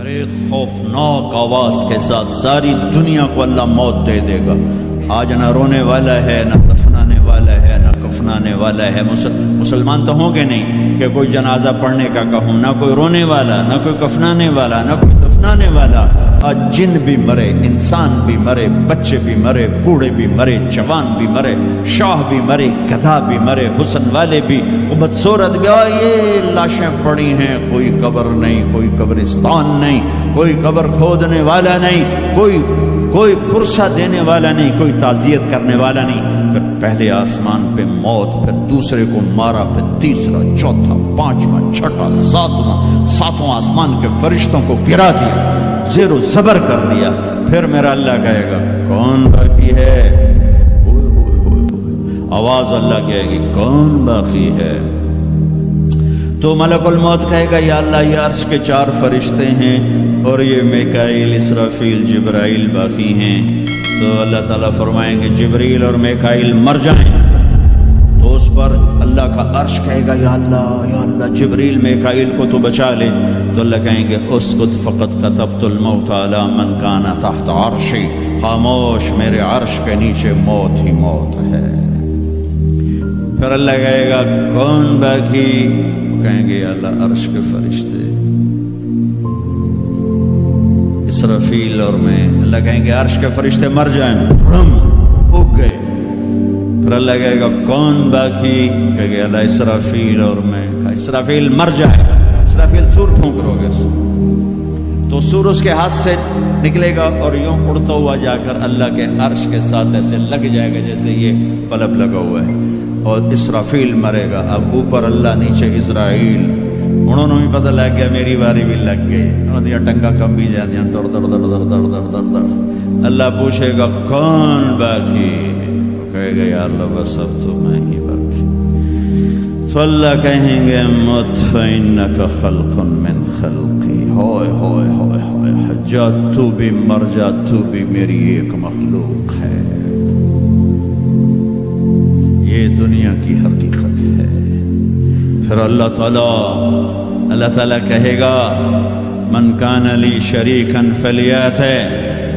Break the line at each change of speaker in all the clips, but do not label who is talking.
ارے خوفناک آواز کے ساتھ ساری دنیا کو اللہ موت دے دے گا. آج نہ رونے والا ہے، نہ دفنانے والا ہے، نہ کفنانے والا ہے. مسلمان تو ہوں گے نہیں کہ کوئی جنازہ پڑھنے کا کہوں، نہ کوئی رونے والا، نہ کوئی کفنانے والا، نہ کوئی دفنانے والا. آج جن بھی مرے، انسان بھی مرے، بچے بھی مرے، بوڑھے بھی مرے، جوان بھی مرے، شاہ بھی مرے، گدھا بھی مرے، حسن والے بھی، بدصورت بھی. یہ لاشیں پڑی ہیں، کوئی قبر نہیں، کوئی قبرستان نہیں، کوئی قبر کھودنے والا نہیں، کوئی پرسہ دینے والا نہیں، کوئی تعزیت کرنے والا نہیں. پھر پہلے آسمان پہ موت، پھر دوسرے کو مارا، پھر تیسرا، چوتھا، پانچواں، چھٹا، ساتواں آسمان کے فرشتوں کو گرا دیا، زیر و زبر کر دیا. پھر میرا اللہ کہے گا کون باقی ہے؟ آواز اللہ کہے گی کون باقی ہے؟ تو ملک الموت کہے گا یا اللہ یہ عرش کے 4 فرشتے ہیں اور یہ میکائیل، اسرافیل، جبرائیل باقی ہیں. تو اللہ تعالیٰ فرمائیں گے جبریل اور میکائیل مر جائیں. تو اس پر اللہ کا عرش کہے گا یا اللہ جبریل میکائیل کو تو بچا لے. تو اللہ کہیں گے اسکت فقط کتبت الموت علی من کان تحت عرشی. خاموش، میرے عرش کے نیچے موت ہی موت ہے. پھر اللہ کہے گا کون باقی؟ کہیں گے یا اللہ عرش کے فرشتے، اسرافیل اور میں. اللہ کہیں گے عرش کے فرشتے مر جائیں، اگ گئے. پھر اللہ کہے گا کون باقی؟ کہیں گے اللہ اسرافیل اور میں. اسرافیل مر جائے. اسرافیل سور پھونک روگے تو سور اس کے ہاتھ سے نکلے گا اور یوں اڑتا ہوا جا کر اللہ کے عرش کے ساتھ ایسے لگ جائے گا جیسے یہ بلب لگا ہوا ہے. اور اسرافیل مرے گا. اب اوپر اللہ، نیچے اسرائیل. انہوں نے بھی پتہ لگ گیا میری باری بھی لگ گئی. انہوں نے ٹنگا کم بھی جا دیا، در در در در در در در در. اللہ پوچھے گا کون باقی؟ کہے گا یا اللہ بس اب تو میں ہی باقی. تو اللہ کہیں گے مت فإنک خلق من خلقی. ہوئے ہوئے ہوئے ہوئے حجات، تو بھی مر جا، تو بھی میری ایک مخلوق ہے. یہ دنیا کی حقیقت ہے. پھر اللہ تعالیٰ کہے گا من کان لی شریکا فلیات.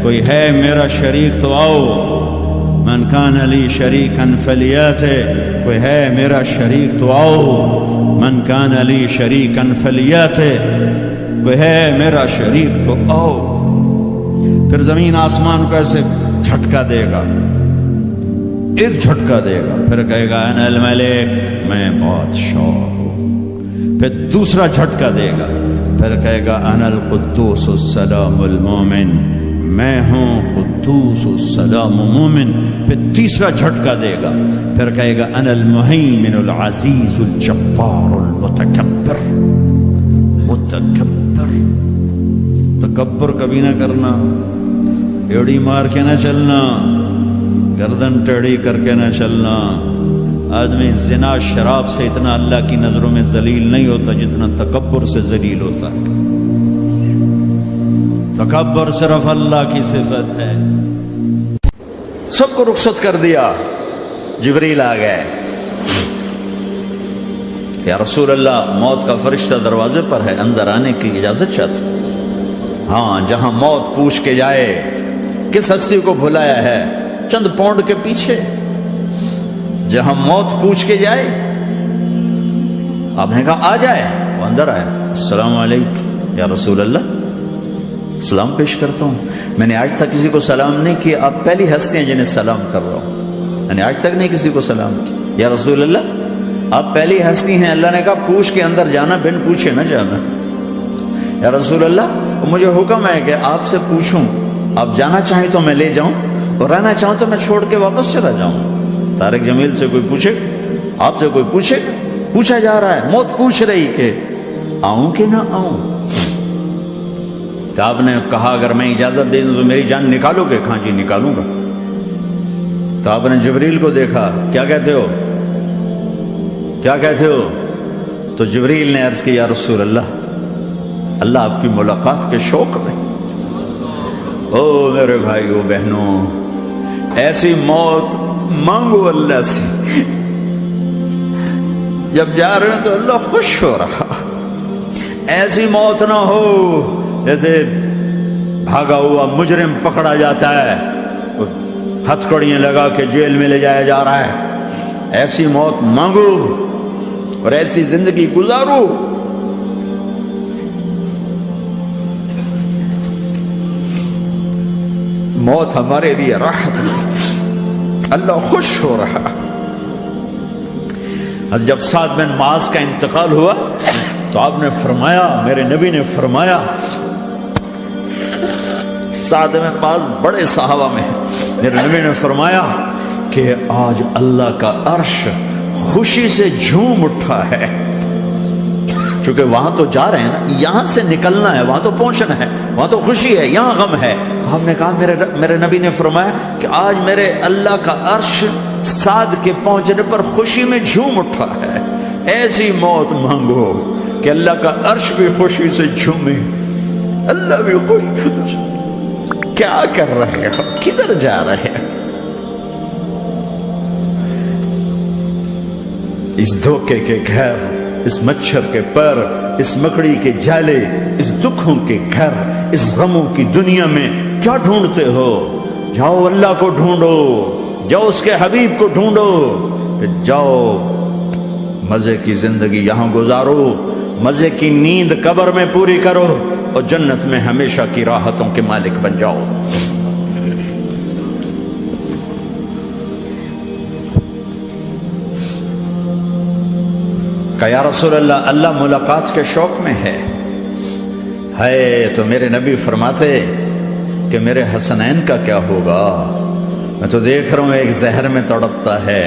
کوئی ہے میرا شریک تو آؤ. من کان لی شریکا فلیات. کوئی ہے میرا شریک تو آؤ. من کان لی شریکا فلیات. کوئی ہے میرا شریک تو آؤ. پھر زمین آسمان کو ایسے جھٹکا دے گا، ایک جھٹکا دے گا. پھر کہے گا انا الملک، میں بادشاہ ہوں. پھر دوسرا جھٹکا دے گا. پھر کہے گا انا القدوس السلام المومن، میں ہوں قدوس السلام مومن. پھر تیسرا جھٹکا دے گا. پھر کہے گا انا المہیمن العزیز الجبار المتکبر. تکبر کبھی نہ کرنا، ایڑی مار کے نہ چلنا، گردن ٹیڑھی کر کے نہ چلنا. آدمی زنا شراب سے اتنا اللہ کی نظروں میں ذلیل نہیں ہوتا جتنا تکبر سے ذلیل ہوتا ہے. تکبر صرف اللہ کی صفت ہے. سب کو رخصت کر دیا. جبریل آ گئے. یا رسول اللہ موت کا فرشتہ دروازے پر ہے، اندر آنے کی اجازت چاہتا. ہاں، جہاں موت پوچھ کے جائے کس ہستی کو بھلایا ہے چند پونڈ کے پیچھے. جہاں موت پوچھ کے جائے، آپ نے کہا آ جائے. وہ اندر آئے. السلام علیکم یا رسول اللہ. سلام پیش کرتا ہوں. میں نے آج تک کسی کو سلام نہیں کیا، آپ پہلی ہستی ہیں جنہیں سلام کر رہا ہوں. میں نے آج تک نہیں کسی کو سلام کیا. یا رسول اللہ آپ پہلی ہستی ہیں. اللہ نے کہا پوچھ کے اندر جانا، بن پوچھے نہ جانا. یا رسول اللہ مجھے حکم ہے کہ آپ سے پوچھوں، آپ جانا چاہیں تو میں لے جاؤں اور رہنا چاہوں تو میں چھوڑ کے واپس چلا جاؤں. طارق جمیل سے کوئی پوچھے، آپ سے کوئی پوچھے، پوچھا جا رہا ہے. موت پوچھ رہی کہ آؤں کہ نہ آؤں. تو آپ نے کہا اگر میں اجازت دے دوں تو میری جان نکالو گے؟ کہاں جی نکالوں گا. تو آپ نے جبریل کو دیکھا. کیا کہتے ہو، کیا کہتے ہو؟ تو جبریل نے عرض کی یا رسول اللہ اللہ آپ کی ملاقات کے شوق میں. او میرے بھائیو بہنوں، ایسی موت مانگو اللہ سے. جب جا رہے ہیں تو اللہ خوش ہو رہا. ایسی موت نہ ہو جیسے بھاگا ہوا مجرم پکڑا جاتا ہے، ہتھکڑیاں لگا کے جیل میں لے جایا جا رہا ہے، ایسی موت مانگو اور ایسی زندگی گزارو۔ موت ہمارے لیے راحت ہے، اللہ خوش ہو رہا۔ جب سعد بن معاذ کا انتقال ہوا تو آپ نے فرمایا، میرے نبی نے فرمایا، سعد بن معاذ بڑے صحابہ میں، میرے نبی نے فرمایا کہ آج اللہ کا عرش خوشی سے جھوم اٹھا ہے، چونکہ وہاں تو جا رہے ہیں نا، یہاں سے نکلنا ہے، وہاں تو پہنچنا ہے، وہاں تو خوشی ہے، یہاں غم ہے۔ تو ہم نے کہا، میرے نبی نے فرمایا کہ آج میرے اللہ کا عرش سعد کے پہنچنے پر خوشی میں جھوم اٹھا ہے۔ ایسی موت مانگو کہ اللہ کا عرش بھی خوشی سے جھومے، اللہ بھی خوش۔ کیا کر رہے ہو؟ کدھر جا رہے ہو؟ اس دھوکے کے گھر، اس مچھر کے پر، اس مکڑی کے جالے، اس دکھوں کے گھر، اس غموں کی دنیا میں کیا ڈھونڈتے ہو؟ جاؤ اللہ کو ڈھونڈو، جاؤ اس کے حبیب کو ڈھونڈو، پھر جاؤ مزے کی زندگی یہاں گزارو، مزے کی نیند قبر میں پوری کرو اور جنت میں ہمیشہ کی راحتوں کے مالک بن جاؤ۔ کہ یا رسول اللہ، اللہ ملاقات کے شوق میں ہے تو میرے نبی فرماتے کہ میرے حسنین کا کیا ہوگا؟ میں تو دیکھ رہا ہوں ایک زہر میں تڑپتا ہے،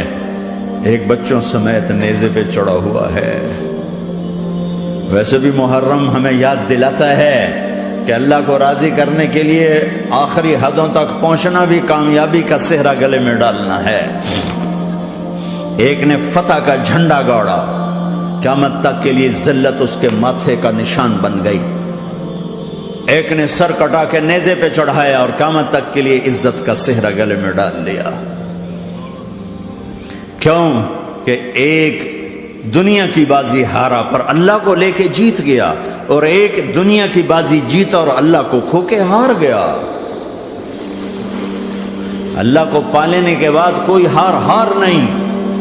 ایک بچوں سمیت نیزے پہ چڑھا ہوا ہے۔ ویسے بھی محرم ہمیں یاد دلاتا ہے کہ اللہ کو راضی کرنے کے لیے آخری حدوں تک پہنچنا بھی کامیابی کا صحرا گلے میں ڈالنا ہے۔ ایک نے فتح کا جھنڈا گاڑا، قیامت تک کے لیے ذلت اس کے ماتھے کا نشان بن گئی۔ ایک نے سر کٹا کے نیزے پہ چڑھایا اور قیامت تک کے لیے عزت کا صحرا گلے میں ڈال لیا۔ کیوں کہ ایک دنیا کی بازی ہارا پر اللہ کو لے کے جیت گیا، اور ایک دنیا کی بازی جیتا اور اللہ کو کھو کے ہار گیا۔ اللہ کو پالینے کے بعد کوئی ہار نہیں،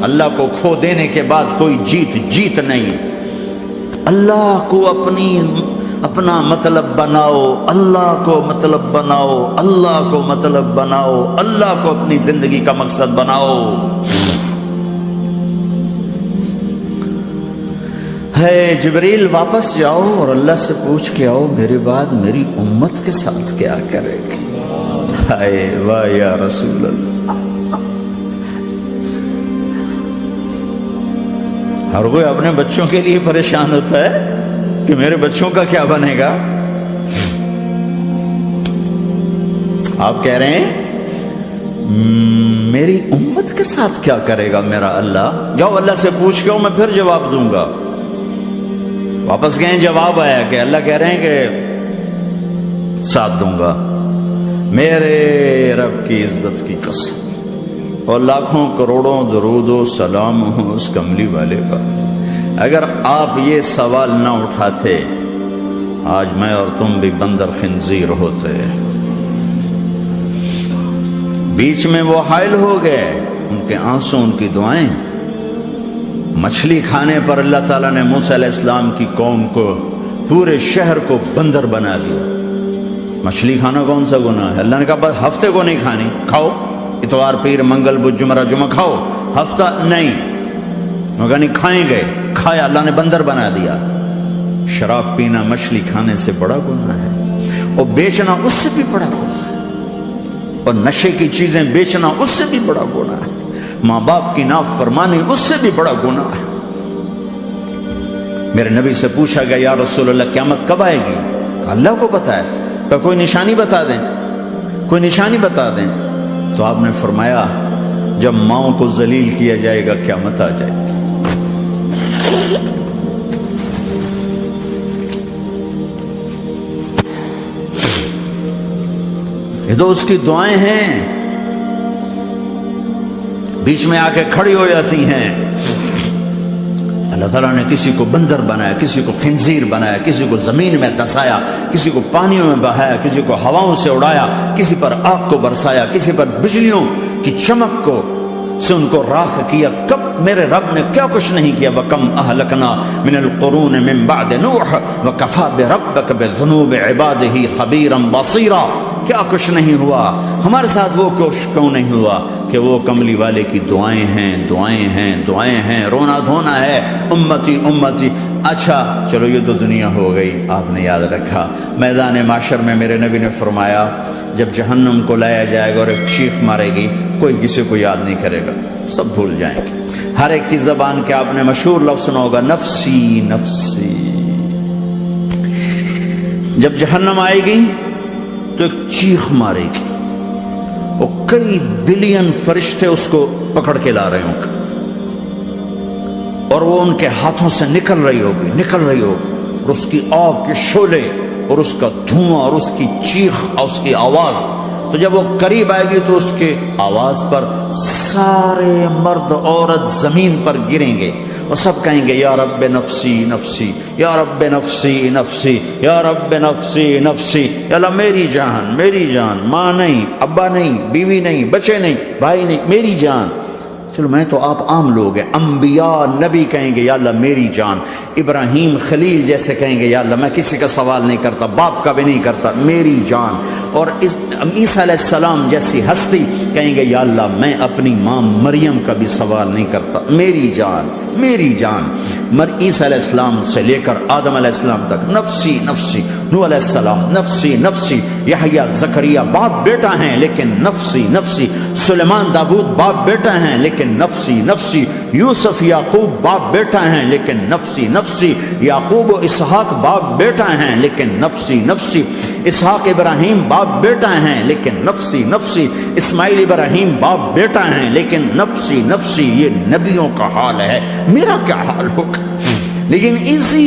اللہ کو کھو دینے کے بعد کوئی جیت نہیں۔ اللہ کو اپنا مطلب بناؤ، اللہ کو مطلب بناؤ، اللہ کو مطلب بناؤ، اللہ کو اپنی زندگی کا مقصد بناؤ۔ ہے جبریل واپس جاؤ اور اللہ سے پوچھ کے آؤ میرے بعد میری امت کے ساتھ کیا کرے گی؟ ہائے واہ یا رسول اللہ۔ ہر کوئی اپنے بچوں کے لیے پریشان ہوتا ہے کہ میرے بچوں کا کیا بنے گا۔ آپ کہہ رہے ہیں میری امت کے ساتھ کیا کرے گا میرا اللہ؟ جاؤ اللہ سے پوچھ کے آؤ، میں پھر جواب دوں گا۔ واپس گئے، جواب آیا کہ اللہ کہہ رہے ہیں کہ ساتھ دوں گا۔ میرے رب کی عزت کی قسم اور لاکھوں کروڑوں درود و سلام ہوں اس کملی والے پر، اگر آپ یہ سوال نہ اٹھاتے آج میں اور تم بھی بندر خنزیر ہوتے۔ بیچ میں وہ حائل ہو گئے، ان کے آنسو، ان کی دعائیں۔ مچھلی کھانے پر اللہ تعالیٰ نے موسیٰ علیہ السلام کی قوم کو، پورے شہر کو بندر بنا دیا۔ مچھلی کھانا کون سا گناہ ہے؟ اللہ نے کہا بس ہفتے کو نہیں کھانی، کھاؤ، اتوار پیر منگل بدھ جمعہ جمعہ کھاؤ، ہفتہ نہیں۔ مگر نہیں کھائیں گے، کھایا، اللہ نے بندر بنا دیا۔ شراب پینا مچھلی کھانے سے بڑا گناہ ہے، اور بیچنا اس سے بھی بڑا گناہ ہے، اور نشے کی چیزیں بیچنا اس سے بھی بڑا گناہ ہے، ماں باپ کی نافرمانی اس سے بھی بڑا گناہ ہے۔ میرے نبی سے پوچھا گیا یا رسول اللہ قیامت کب آئے گی؟ کہا اللہ کو پتہ ہے۔ کہا کوئی نشانی بتا دیں، کوئی نشانی بتا دیں۔ تو آپ نے فرمایا جب ماؤں کو ذلیل کیا جائے گا قیامت آ جائے گی۔ یہ تو اس کی دعائیں ہیں، بیچ میں آ کے کھڑی ہو جاتی ہیں۔ اللہ تعالیٰ نے کسی کو بندر بنایا، کسی کو خنزیر بنایا، کسی کو زمین میں دھسایا، کسی کو پانیوں میں بہایا، کسی کو ہواؤں سے اڑایا، کسی پر آگ کو برسایا، کسی پر بجلیوں کی چمک کو سے ان کو راکھ کیا۔ کب میرے رب نے کیا کچھ نہیں کیا۔ وَكَمْ أَهْلَكْنَا مِنَ الْقُرُونِ مِنْ بَعْدِ نُوحٍ وَكَفَى بِرَبِّكَ بِذُنُوبِ عِبَادِهِ خَبِيرًا بَصِيرًا۔ کیا کچھ نہیں ہوا ہمارے ساتھ، وہ کیوں نہیں ہوا کہ وہ کملی والے کی دعائیں ہیں، دعائیں ہیں، دعائیں ہیں، رونا دھونا ہے، امتی امتی۔ اچھا چلو یہ تو دنیا ہو گئی، آپ نے یاد رکھا میدان معاشر میں میرے نبی نے فرمایا جب جہنم کو لایا جائے گا اور ایک چیخ مارے گی، کوئی کسی کو یاد نہیں کرے گا، سب بھول جائیں گے۔ ہر ایک کی زبان کے آپ نے مشہور لفظ سنا ہوگا، نفسی نفسی۔ جب جہنم آئے گی تو ایک چیخ مارے گی، اور کئی بلین فرشتے اس کو پکڑ کے لا رہے ہوں گے، اور وہ ان کے ہاتھوں سے نکل رہی ہوگی، اور اس کی آگ کے شعلے اور اس کا دھواں اور اس کی چیخ اور اس کی آواز۔ تو جب وہ قریب آئے گی تو اس کے آواز پر سارے مرد عورت زمین پر گریں گے اور سب کہیں گے یا رب نفسی نفسی، یا رب نفسی نفسی، یا رب نفسی نفسی۔ یا اللہ میری جان، میری جان، ماں نہیں، ابا نہیں، بیوی نہیں، بچے نہیں، بھائی نہیں، میری جان۔ چلو میں تو آپ عام لوگ ہیں، انبیاء نبی کہیں گے یا اللہ میری جان، ابراہیم خلیل جیسے کہیں گے یا اللہ میں کسی کا سوال نہیں کرتا، باپ کا بھی نہیں کرتا، میری جان۔ اور عیسیٰ علیہ السلام جیسی ہستی کہیں گے یا اللہ میں اپنی ماں مریم کا بھی سوال نہیں کرتا، میری جان، میری جان۔ عیسیٰ علیہ السلام سے لے کر آدم علیہ السلام تک نفسی نفسی، نوح علیہ السلام نفسی نفسی، یحییٰ زکریہ باپ بیٹا ہیں لیکن نفسی نفسی، سلیمان داؤد باپ بیٹا ہیں لیکن نفسی نفسی، یوسف یعقوب باپ بیٹا ہیں لیکن نفسی نفسی، یعقوب و اسحاق باپ بیٹا ہیں لیکن نفسی نفسی، اسحاق ابراہیم باپ بیٹا ہیں لیکن نفسی نفسی، اسماعیل ابراہیم باپ بیٹا ہیں لیکن نفسی نفسی۔ یہ نبیوں کا حال ہے، میرا کیا حال ہوگا؟ لیکن اسی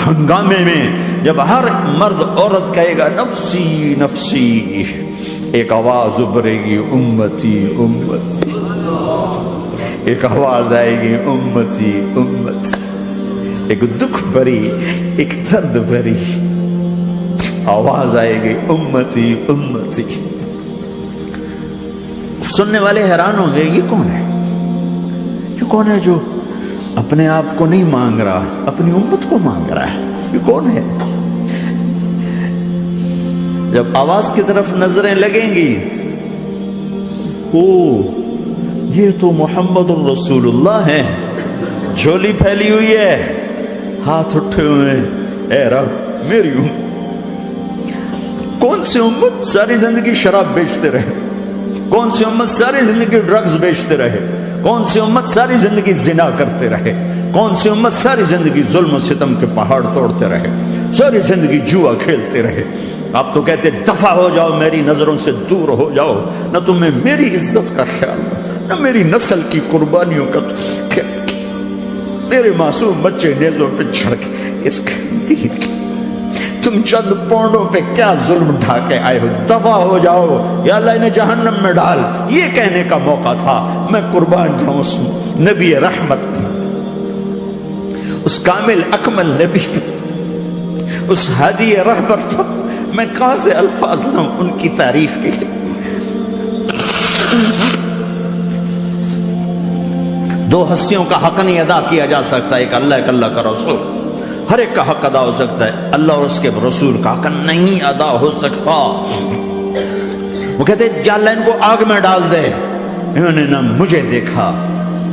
ہنگامے میں جب ہر مرد عورت کہے گا نفسی نفسی، ایک آواز ابھرے گی امتی امتی، ایک آواز آئے گی امتی امتی، ایک دکھ بھری، ایک درد بھری آواز آئے گی امتی امتی۔ سننے والے حیران ہوں گے یہ کون ہے، یہ کون ہے جو اپنے آپ کو نہیں مانگ رہا، اپنی امت کو مانگ رہا ہے، یہ کون ہے؟ جب آواز کی طرف نظریں لگیں گی، او یہ تو محمد الرسول اللہ ہے، جھولی پھیلی ہوئی ہے، ہاتھ اٹھے ہوئے، اے رب میری امت۔ کون سی امت ساری زندگی شراب بیچتے رہے، کون سی امت ساری زندگی ڈرگز بیچتے رہے، کون سی امت ساری زندگی زنا کرتے رہے، کون سی امت ساری زندگی ظلم و ستم کے پہاڑ توڑتے رہے، ساری زندگی جوا کھیلتے رہے۔ آپ تو کہتے دفع ہو جاؤ، میری نظروں سے دور ہو جاؤ، نہ تمہیں میری عزت کا خیال، نہ میری نسل کی قربانیوں کا خیال، تیرے معصوم بچے نیزوں پہ چڑھ کے اس دین کی تم چند پونڈوں پہ کیا ظلم ڈھا کے آئے ہو، دفع ہو جاؤ یا اللہ انہیں جہنم میں ڈال۔ یہ کہنے کا موقع تھا، میں قربان جاؤں اس نبی رحمت پہ، اس کامل اکمل نبی پہ، اس ہادی رہبر پر۔ میں کہاں سے الفاظ لاؤں ان کی تعریف کے لیے؟ دو ہستیوں کا حق نہیں ادا کیا جا سکتا، ایک اللہ، ایک اللہ کا رسول۔ ہر ایک کا حق ادا ہو سکتا ہے، اللہ اور اس کے رسول کا حق نہیں ادا ہو سکتا۔ وہ کہتے جا اللہ ان کو آگ میں ڈال دے، انہوں نے نہ مجھے دیکھا،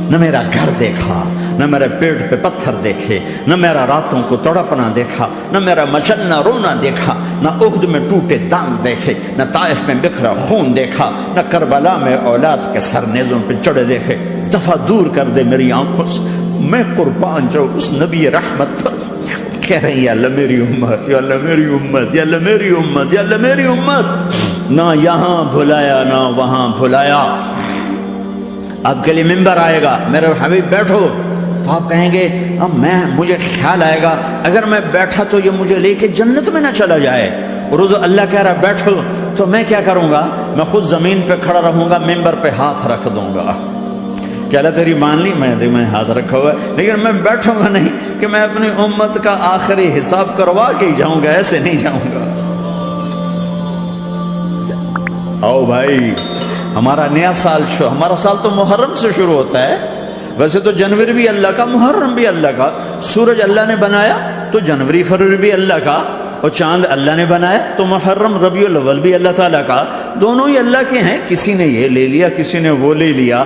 نہ میرا گھر دیکھا، نہ میرے پیٹ پہ پتھر دیکھے، نہ میرا راتوں کو تڑپنا دیکھا، نہ میرا مچلنا رونا دیکھا، نہ احد میں ٹوٹے دانت دیکھے، نہ طائف میں بکھرا خون دیکھا، نہ کربلا میں اولاد کے سر نیزوں پہ چڑھے دیکھے۔ دفعہ دور کر دے میری آنکھوں سے، میں قربان جاؤں اس نبی رحمت پر۔ کہہ رہے ہیں یا اللہ میری امت، یا اللہ میری امت، یا اللہ میری امت، یا اللہ میری امت۔ نہ یہاں بھلایا نہ وہاں بھلایا۔ آپ کے لیے ممبر آئے گا، میرے حبیب بیٹھو، تو آپ کہیں گے اب مجھے خیال آئے گا اگر میں بیٹھا تو یہ مجھے لے کے جنت میں نہ چلا جائے، اور اللہ کہہ رہا بیٹھو، تو میں کیا کروں گا؟ میں خود زمین پہ کھڑا رہوں گا، ممبر پہ ہاتھ رکھ دوں گا۔ کہہ رہا تیری مان لی، میں ہاتھ رکھا ہوا ہے، لیکن میں بیٹھوں گا نہیں کہ میں اپنی امت کا آخری حساب کروا کے ہی جاؤں گا، ایسے نہیں جاؤں گا۔ آؤ بھائی، ہمارا نیا سال ہمارا سال تو محرم سے شروع ہوتا ہے، ویسے تو جنوری بھی اللہ کا، محرم بھی اللہ کا، سورج اللہ نے بنایا تو جنوری فروری بھی اللہ کا، اور چاند اللہ نے بنایا تو محرم ربیع الاول بھی اللہ تعالیٰ کا، دونوں ہی اللہ کے ہیں۔ کسی نے یہ لے لیا، کسی نے وہ لے لیا۔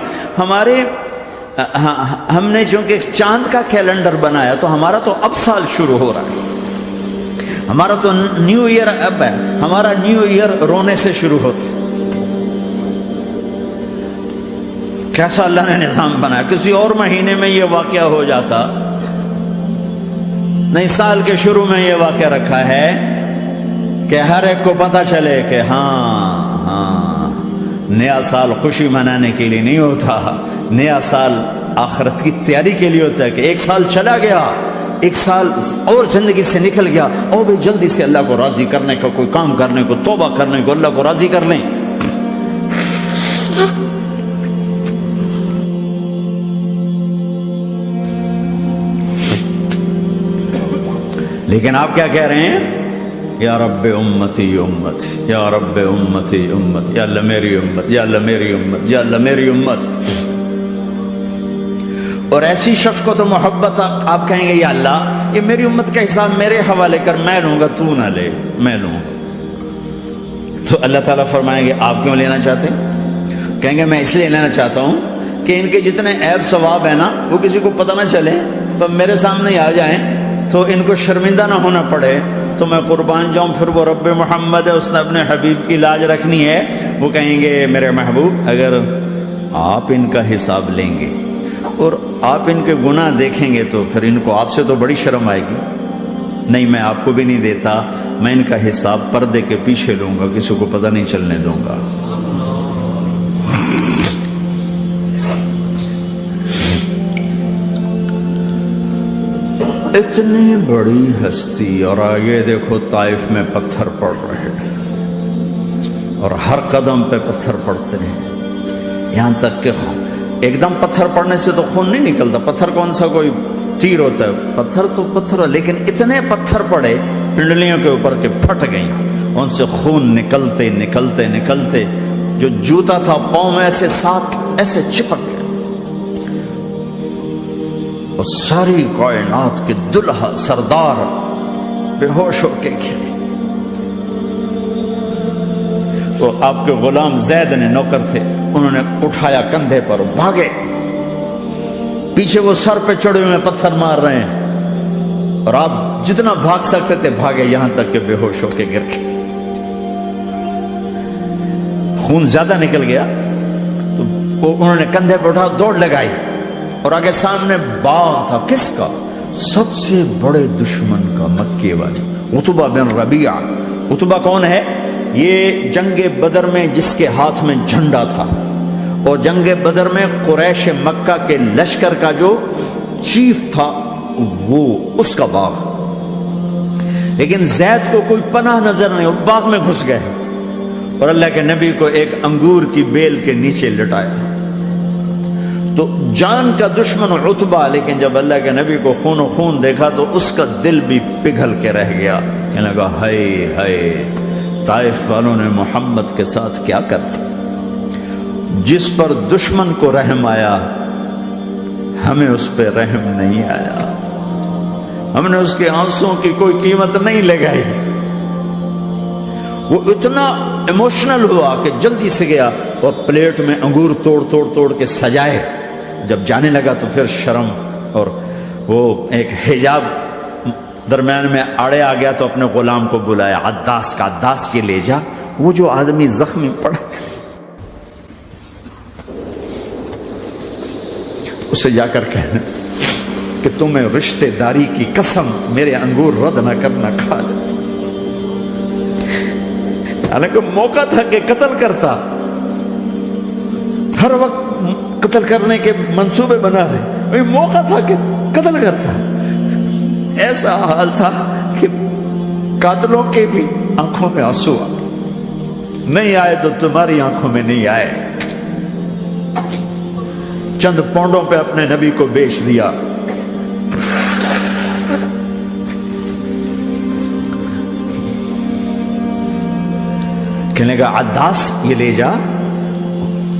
ہم نے چونکہ چاند کا کیلنڈر بنایا تو ہمارا تو اب سال شروع ہو رہا ہے، ہمارا تو نیو ایئر اب ہے، ہمارا نیو ایئر رونے سے شروع ہوتا ہے۔ کیسا اللہ نے نظام بنایا، کسی اور مہینے میں یہ واقعہ ہو جاتا، نہیں، سال کے شروع میں یہ واقعہ رکھا ہے کہ ہر ایک کو پتہ چلے کہ ہاں نیا سال خوشی منانے کے لیے نہیں ہوتا، نیا سال آخرت کی تیاری کے لیے ہوتا ہے کہ ایک سال چلا گیا، ایک سال اور زندگی سے نکل گیا، اور بھی جلدی سے اللہ کو راضی کرنے کا کوئی کام کرنے کو، توبہ کرنے کو، اللہ کو راضی کر لیں۔ لیکن آپ کیا کہہ رہے ہیں؟ یا رب امتی امتی، یا رب امتی امتی، یا اللہ میری امت، یا اللہ میری امت، یا اللہ میری امت۔ اور ایسی شفقت و محبت آپ کہیں گے یا اللہ یہ میری امت کا حساب میرے حوالے کر، میں لوں گا، تو نہ لے، میں لوں۔ تو اللہ تعالیٰ فرمائیں گے آپ کیوں لینا چاہتے ہیں؟ کہیں گے میں اس لیے لینا چاہتا ہوں کہ ان کے جتنے عیب ثواب ہیں نا وہ کسی کو پتہ نہ چلے، تو میرے سامنے ہی آ جائیں تو ان کو شرمندہ نہ ہونا پڑے، تو میں قربان جاؤں۔ پھر وہ رب محمد ہے، اس نے اپنے حبیب کی لاج رکھنی ہے، وہ کہیں گے میرے محبوب اگر آپ ان کا حساب لیں گے اور آپ ان کے گناہ دیکھیں گے تو پھر ان کو آپ سے تو بڑی شرم آئے گی، نہیں میں آپ کو بھی نہیں دیتا، میں ان کا حساب پردے کے پیچھے لوں گا، کسی کو پتہ نہیں چلنے دوں گا۔ اتنی بڑی ہستی، اور آگے دیکھو طائف میں پتھر پڑ رہے ہیں، اور ہر قدم پہ پتھر پڑتے ہیں، یہاں تک کہ ایک دم پتھر پڑنے سے تو خون نہیں نکلتا، پتھر کون سا کوئی تیر ہوتا ہے، پتھر تو پتھر، لیکن اتنے پتھر پڑے پنڈلیوں کے اوپر کے پھٹ گئیں، ان سے خون نکلتے نکلتے نکلتے جو جوتا تھا پاؤں میں ایسے ساتھ ایسے چپک گئے، اور ساری کائنات کے دلہا سردار بے ہوش ہو کے گرے۔ تو آپ کے غلام زید نے، نوکر تھے، انہوں نے اٹھایا کندھے پر، بھاگے، پیچھے وہ سر پہ چڑھے ہوئے پتھر مار رہے ہیں، اور آپ جتنا بھاگ سکتے تھے بھاگے، یہاں تک کہ بے ہوش ہو کے گر گئے۔ خون زیادہ نکل گیا تو انہوں نے کندھے پہ اٹھا، دوڑ لگائی، اور آگے سامنے باغ تھا، کس کا؟ سب سے بڑے دشمن کا، مکے والے عتبہ بن ربیعہ۔ عتبہ کون ہے؟ یہ جنگ بدر میں جس کے ہاتھ میں جھنڈا تھا، اور جنگ بدر میں قریش مکہ کے لشکر کا جو چیف تھا وہ اس کا باغ، لیکن زید کو کوئی پناہ نظر نہیں، وہ باغ میں گھس گئے، اور اللہ کے نبی کو ایک انگور کی بیل کے نیچے لٹایا۔ تو جان کا دشمن عتبہ، لیکن جب اللہ کے نبی کو خون و خون دیکھا تو اس کا دل بھی پگھل کے رہ گیا، کہنے لگا ہائے ہائے، طائف والوں نے محمد کے ساتھ کیا کرتے، جس پر دشمن کو رحم آیا ہمیں اس پہ رحم نہیں آیا، ہم نے اس کے آنسوں کی کوئی قیمت نہیں لگائی۔ وہ اتنا ایموشنل ہوا کہ جلدی سے گیا اور پلیٹ میں انگور توڑ توڑ توڑ کے سجائے، جب جانے لگا تو پھر شرم اور وہ ایک حجاب درمیان میں آڑے آ گیا، تو اپنے غلام کو بلایا، عداس کا، عداس یہ لے جا وہ جو آدمی زخمی پڑا اسے جا کر کہنا کہ تمہیں رشتے داری کی قسم میرے انگور رد نہ کرنا، کھا لے۔ حالانکہ موقع تھا کہ قتل کرتا، ہر وقت قتل کرنے کے منصوبے بنا رہے، موقع تھا کہ قتل کرتا۔ ایسا حال تھا کہ قاتلوں کے بھی آنکھوں میں آنسو آ نہیں آئے تو تمہاری آنکھوں میں نہیں آئے۔ چند پونڈوں پہ اپنے نبی کو بیچ دیا. کہنے لگا عداس یہ لے جا.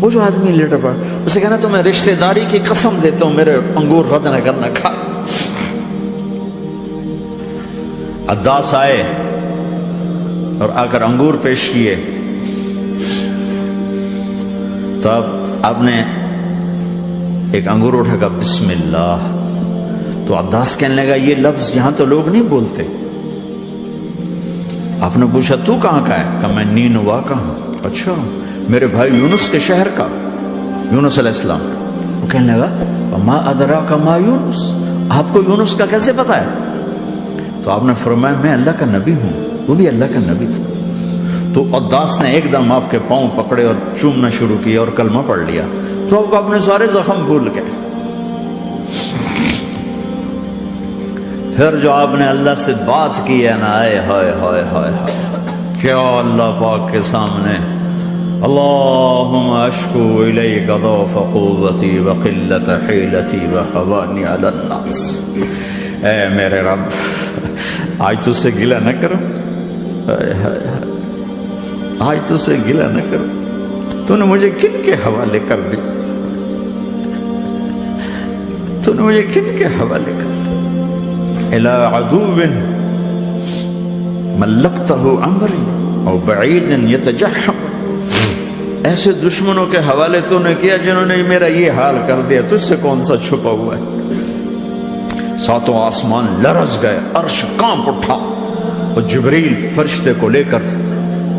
وہ جو آدمی لیٹر پڑا اسے کہنا تو میں رشتہ داری کی قسم دیتا ہوں میرے انگور رد نہ کرنا. کھا. عداس آئے اور آ کر انگور پیش کیے. تو اب آپ نے ایک انگور اٹھا کر بسم اللہ. تو عداس کہنے لگا یہ لفظ یہاں تو لوگ نہیں بولتے. آپ نے پوچھا تو کہاں کا ہے؟ کہا میں نینوا کا ہوں. اچھا میرے بھائی یونس کے شہر کا. یونس علیہ السلام. وہ کہنے لگا ما ادراک ما یونس، آپ کو یونس کا کیسے پتا ہے؟ تو آپ نے فرمایا میں اللہ کا نبی ہوں. وہ بھی اللہ کا نبی تھا. تو عداس نے ایک دم آپ کے پاؤں پکڑے اور چومنا شروع کیا اور کلمہ پڑھ لیا. تو آپ کو اپنے سارے زخم بھول گئے. پھر جو آپ نے اللہ سے بات کی ہے نا، آئے ہائے ہائے ہائے ہائے، کیا اللہ پاک کے سامنے اللہم اشکو الیک ضعف قوتی وقلت حیلتی وحوانی علی الناس. اے میرے رب آج تجھ سے گلہ نہ کرو، آج تجھ سے گلہ نہ کرو. تو نے مجھے کن کے حوالے کر دی؟ تو نے مجھے کن کے حوالے کر دی؟ الى عدو ملکتہ عمری او بعید یتجحم. ایسے دشمنوں کے حوالے تو نے کیا جنہوں نے میرا یہ حال کر دیا. تجھ سے کون سا چھپا ہوا ہے؟ ساتوں آسمان لرز گئے، عرش کانپ اٹھا اور جبریل فرشتے کو لے کر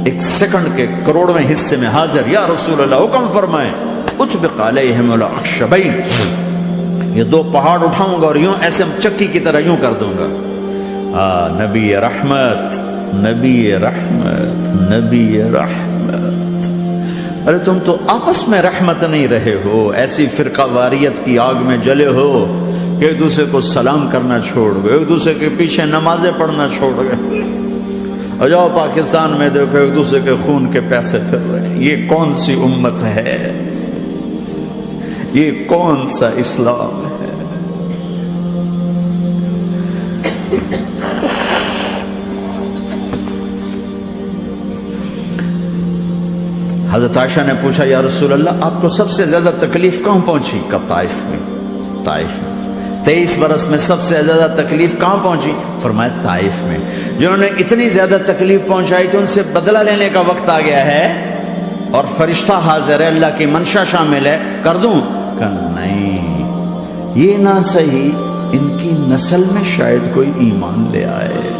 ایک سیکنڈ کے کروڑویں حصے میں حاضر. یا رسول اللہ حکم فرمائیں اطبق علیہم الاخشبین. یہ دو پہاڑ اٹھاؤں گا اور یوں ایسے چکی کی طرح یوں کر دوں گا. نبی رحمت، نبی رحمت، نبی رحمت. ارے تم تو آپس میں رحمت نہیں رہے ہو، ایسی فرقہ واریت کی آگ میں جلے ہو کہ ایک دوسرے کو سلام کرنا چھوڑ گئے، ایک دوسرے کے پیچھے نمازیں پڑھنا چھوڑ گئے. اور جاؤ پاکستان میں دیکھو ایک دوسرے کے خون کے پیسے پھر رہے ہیں. یہ کون سی امت ہے؟ یہ کون سا اسلام ہے؟ حضرت عائشہ نے پوچھا یا رسول اللہ آپ کو سب سے زیادہ تکلیف کہاں پہنچی؟ کہا طائف میں. طائف میں 23 برس میں سب سے زیادہ تکلیف کہاں پہنچی؟ فرمایا طائف میں. جنہوں نے اتنی زیادہ تکلیف پہنچائی تھی ان سے بدلہ لینے کا وقت آ گیا ہے اور فرشتہ حاضر ہے، اللہ کی منشا شامل ہے، کر دوں؟ کہ نہیں یہ نہ صحیح، ان کی نسل میں شاید کوئی ایمان لے آئے.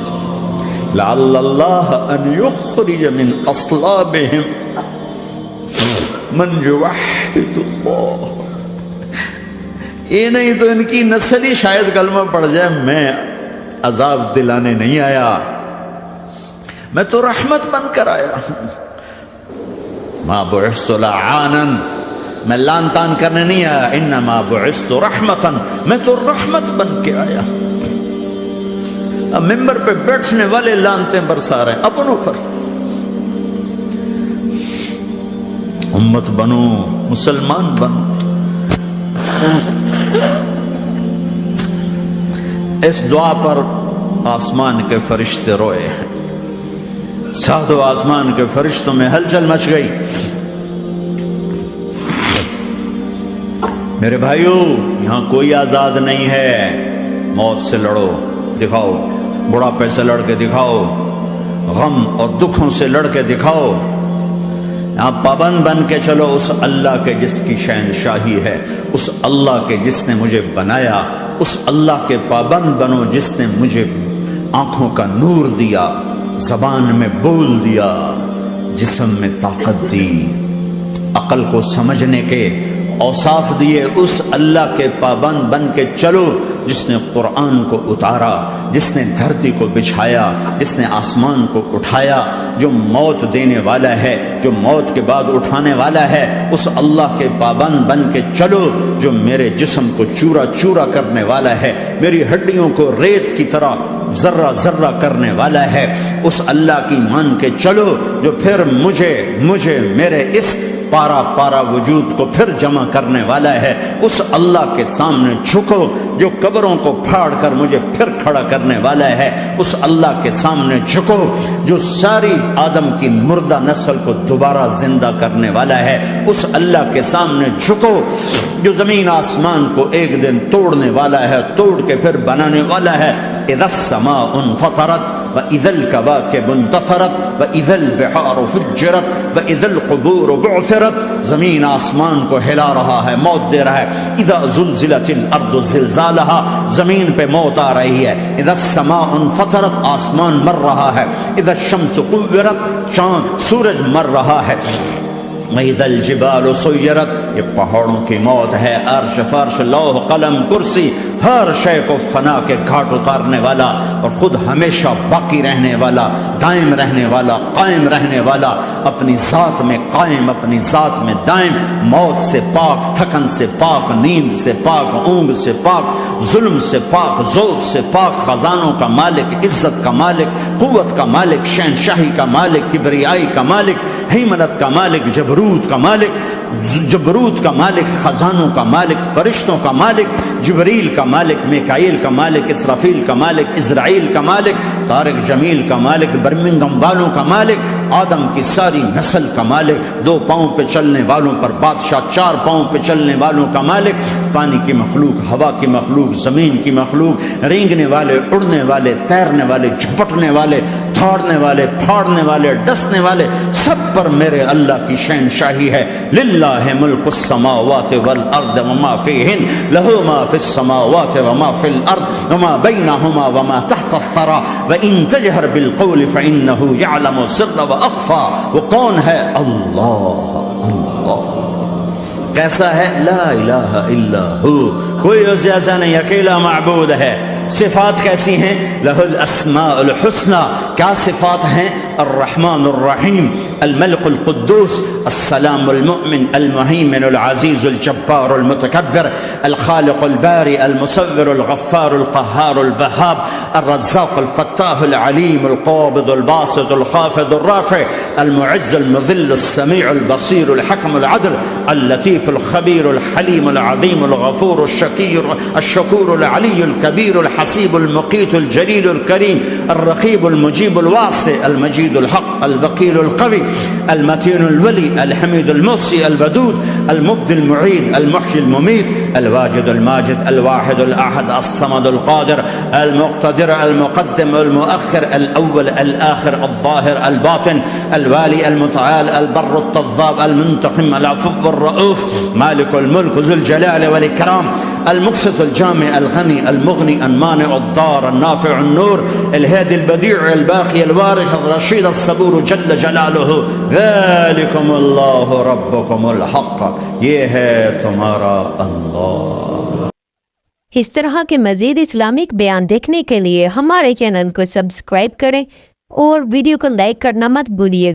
لعل اللہ ان یخرج من اصلابہم من یوحد اللہ. یہ نہیں تو ان کی نسل ہی شاید کلمہ پڑ جائے. میں عذاب دلانے نہیں آیا، میں تو رحمت بن کر آیا. ما بعثت لعانا، میں لان تان کرنے نہیں آیا. انما بعثت رحمتا، میں تو رحمت بن کے آیا. اب ممبر پہ بیٹھنے والے لانتے برسا رہے ہیں اپنوں پر. امت بنو، مسلمان بنو. اس دعا پر آسمان کے فرشتے روئے ہیں. ساتوں آسمان کے فرشتوں میں ہلچل مچ گئی. میرے بھائیو یہاں کوئی آزاد نہیں ہے. موت سے لڑو، دکھاؤ. بڑھاپے سے لڑ کے دکھاؤ. غم اور دکھوں سے لڑ کے دکھاؤ. یہاں پابند بن کے چلو اس اللہ کے جس کی شہنشاہی ہے، اس اللہ کے جس نے مجھے بنایا. اس اللہ کے پابند بنو جس نے مجھے آنکھوں کا نور دیا، زبان میں بول دیا، جسم میں طاقت دی، عقل کو سمجھنے کے اوصاف دیے. اس اللہ کے پابند بن کے چلو جس نے قرآن کو اتارا، جس نے دھرتی کو بچھایا، جس نے آسمان کو اٹھایا، جو موت دینے والا ہے، جو موت کے بعد اٹھانے والا ہے. اس اللہ کے پابند بن کے چلو جو میرے جسم کو چورا چورا کرنے والا ہے، میری ہڈیوں کو ریت کی طرح ذرہ ذرہ کرنے والا ہے. اس اللہ کی مان کے چلو جو پھر مجھے میرے اس پارا پارا وجود کو پھر جمع کرنے والا ہے، اس اللہ کے سامنے جھکو جو قبروں کو پھاڑ کر مجھے پھر کھڑا کرنے والا ہے، اس اللہ کے سامنے جھکو جو ساری آدم کی مردہ نسل کو دوبارہ زندہ کرنے والا ہے، اس اللہ کے سامنے جھکو جو زمین آسمان کو ایک دن توڑنے والا ہے، توڑ کے پھر بنانے والا ہے۔ اذا السماء انفطرت وَإِذَا الْكَوَاكِبُ انتَثَرَتْ وَإِذَا الْبِحَارُ فُجِّرَتْ وَإِذَا الْقُبُورُ بُعْثِرَتْ، زمین آسمان کو ہلا رہا ہے، موت دے رہا ہے۔ اذا زلزلت الارض زلزالها، زمین پہ موت آ رہی ہے۔ اذا السماء انفطرت، آسمان مر رہا ہے۔ اذا الشمس قُوِّرَت، چاند سورج مر رہا ہے۔ وَإِذَا الْجِبَالُ سُيِّرَتْ، یہ پہاڑوں کی موت ہے۔ عرش فرش لوح قلم کرسی ہر شے کو فنا کے گھاٹ اتارنے والا اور خود ہمیشہ باقی رہنے والا، دائم رہنے والا، قائم رہنے والا، اپنی ذات میں قائم، اپنی ذات میں دائم، موت سے پاک، تھکن سے پاک، نیند سے پاک، اونگ سے پاک، ظلم سے پاک، ذوق سے پاک، خزانوں کا مالک، عزت کا مالک، قوت کا مالک، شہنشاہی کا مالک، کبریائی کا مالک، ہیمنت کا مالک، جبروت کا مالک، جبروت کا مالک، خزانوں کا مالک، فرشتوں کا مالک، جبریل کا مالک، میکائیل کا مالک، اسرافیل کا مالک، اسرائیل کا مالک، طارق جمیل کا مالک، برمنگم والوں کا مالک، آدم کی ساری نسل کا مالک، 2 پاؤں پہ چلنے والوں پر بادشاہ، 4 پاؤں پہ چلنے والوں کا مالک، پانی کی مخلوق، ہوا کی مخلوق، زمین کی مخلوق، رینگنے والے، اڑنے والے، تیرنے والے، جھپٹنے والے، دھاڑنے والے، پھاڑنے والے، ڈسنے والے، سب پر میرے اللہ کی شہنشاہی ہے۔ للہ ملک السماوات والارض وما فیہن، لہ ما فی السماوات وما فی الارض وما بینہما وما تحت الثری وان تجہر بالقول فانہ یعلم السر واخفی۔ وہ کون ہے؟ اللہ۔ اللہ کیسا ہے؟ لا الہ الا ہو، کوئی اس جیسا نہیں، اکیلا معبود ہے۔ صفات کیسی ہیں؟ لہ الاسماء الحسنى، کیا صفات ہیں؟ الرحمن الرحیم، الملک القدوس، السلام المؤمن، المہیمن العزیز الجبار المتکبر، الخالق الباری المصور الغفار القہار الوہاب، الرزاق الفتاح العلیم القابض الباسط الخافض الرافع، المعز المذل السمیع البصیر الحکم العدل، اللطیف الخبیر الحلیم العظیم الغفور الشکور العلی الکبیر الحسیب المقیت الجلیل الکریم، الرقیب المجیب الواسع، المجید الحق، الوکیل القوی، المتین الولی، الحمید المحصی، الودود، المبدی المعید، المحیی الممیت، الواجد الماجد، الواحد الاحد، الصمد القادر، المقتدر، المقدم، المؤخر، الاول، الاخر، الظاهر، الباطن، الوالي، المتعال، البر التضاب، المنتقم، العفو الرؤوف، مالك الملك ذو الجلال والإكرام، المقسط الجامع الغني المغني المانع الضار النافع النور، الهادي البديع الباقي الوارث الرشيد الصبور جل جلاله، ذلكم الله ربكم الحق، یہ ہے تمہارا اللہ۔
اس طرح کے مزید اسلامک بیان دیکھنے کے لیے ہمارے چینل کو سبسکرائب کریں اور ویڈیو کو لائک کرنا مت بھولیے۔